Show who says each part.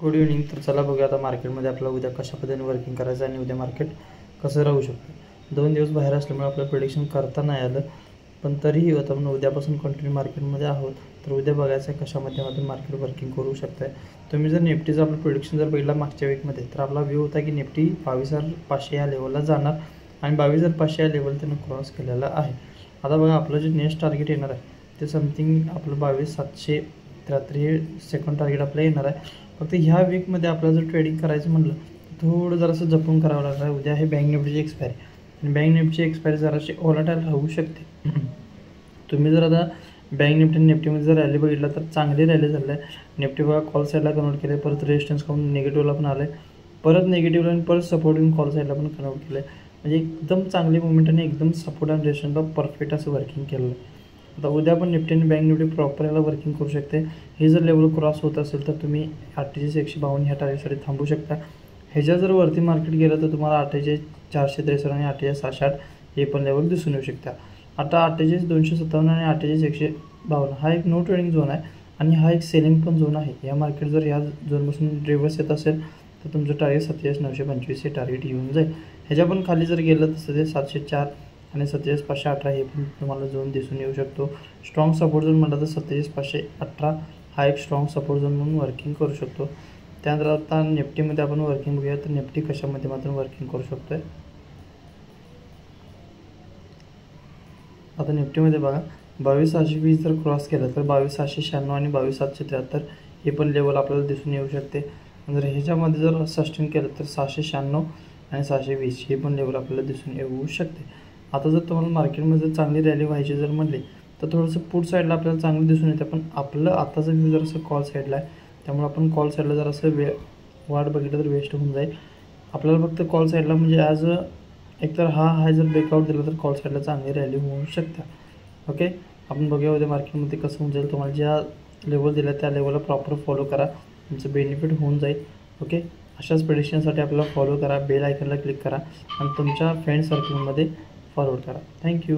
Speaker 1: Good evening. तर चला बघूया आता मार्केटमध्ये आपल्याला उद्या कशा पद्धतीने वर्किंग करायचं आणि उद्या मार्केट कसं राहू शकतं. 2 दिवस बाहेर असल्यामुळे आपलं प्रिडिक्शन करता नाही आलं, पण तरीही होतं आपण उद्यापासून कंटिन्यू मार्केटमध्ये आहोत. तर उद्या बघायचं आहे कशा माध्यमातून मार्केट वर्किंग करू शकतं आहे. तुम्ही जर निफ्टीचं आपलं प्रिडिक्शन जर बघितला मागच्या वीकमध्ये, तर आपला व्ह्यू होता की निफ्टी 22,500 या लेवलला जाणार आणि 22,500 या लेवल त्यानं क्रॉस केलेला आहे. आता बघा आपलं जे नेक्स्ट टार्गेट येणार आहे ते समथिंग आपलं 22,773 हे सेकंड टार्गेट आपलं येणार आहे. फक्त ह्या वीकमध्ये आपल्याला जर ट्रेडिंग करायचं म्हटलं तर थोडं जरासं जपून करावं लागणार आहे. उद्या आहे बँक निफ्टीची एक्सपायरी आणि बँक निफ्टीची एक्सपायरी जराशी व्हॉलेटाईल राहू शकते. तुम्ही जर आता बँक निफ्टी आणि निफ्टीमध्ये जर रॅली बघितला तर चांगली रॅली झाली आहे. निफ्टी बघा कॉल साईडला कन्वर्ट केलं आहे, परत रेजिस्टन्स खाऊन निगेटिव्हला पण आलं आहे, परत निगेटिव्हला आणि परत सपोर्ट येऊन कॉल साईडला पण कन्वर्ट केलं आहे. म्हणजे एकदम चांगली मुवमेंट आणि एकदम सपोर्ट आणि रेजिस्टन्सला परफेक्ट असं वर्किंग केलं आहे. आता उद्या पण निफ्टी आणि बँक निफ्टी प्रॉपर याला वर्किंग करू शकते. हे जर लेवल क्रॉस होत असेल तर तुम्ही 48,152 ह्या टार्गेटसाठी थांबू शकता. ह्याच्या जर वरती मार्केट गेलं तर तुम्हाला 48,463 आणि 48,608 हे पण लेवल दिसून येऊ शकता. आता 48,257 आणि 48,152 हा एक नो ट्रेडिंग झोन आहे आणि हा एक सेलिंग पण झोन आहे. या मार्केट जर या झोनपासून रिव्हर्स येत असेल तर तुमचं टार्गेट 47,925 हे टार्गेट येऊन जाईल. ह्याच्या पण खाली जर गेलं तर ते 704 आणि 47,518 हे पण तुम्हाला झोन दिसून येऊ शकतो. स्ट्रॉंग सपोर्ट झोन म्हटलं तर 47,518 हा एक स्ट्रॉंग सपोर्ट झोन म्हणून वर्किंग करू शकतो. त्यानंतर आता निफ्टीमध्ये आपण वर्किंग बघूया तर निफ्टी कशा माध्यमातून वर्किंग करू शकतो आहे. आता निफ्टीमध्ये बघा 22,620 जर क्रॉस केलं तर 22,696 आणि 22,773 हे पण लेवल आपल्याला दिसून येऊ शकते. जर ह्याच्यामध्ये जर सस्टेन केलं तर 696 आणि 620 हे पण लेवल आपल्याला दिसून येऊ शकते. आता जर तुम्हाला मार्केटमध्ये जर चांगली रॅली व्हायची जर म्हटली तर थोडंसं पुट साईडला आपल्याला चांगलं दिसून येतं, पण आपलं आताचं व्ह्यू जर असं कॉल साईडला आहे त्यामुळे आपण कॉल साईडला जर असं वाट बघितलं तर वेस्ट होऊन जाईल. आपल्याला फक्त कॉल साईडला म्हणजे ॲज एकतर हा हाय जर ब्रेकआउट दिला तर कॉल साईडला चांगली रॅली होऊ शकते. ओके, आपण बघूया उद्या मार्केटमध्ये कसं होऊन जाईल. तुम्हाला ज्या लेवल दिला त्या लेवलला प्रॉपर फॉलो करा, तुमचं बेनिफिट होऊन जाईल. ओके, अशाच प्रेडिक्शनसाठी आपल्याला फॉलो करा, बेल आयकनला क्लिक करा आणि तुमच्या फ्रेंड सर्कलमध्ये फॉरवर्ड करा. थँक्यू.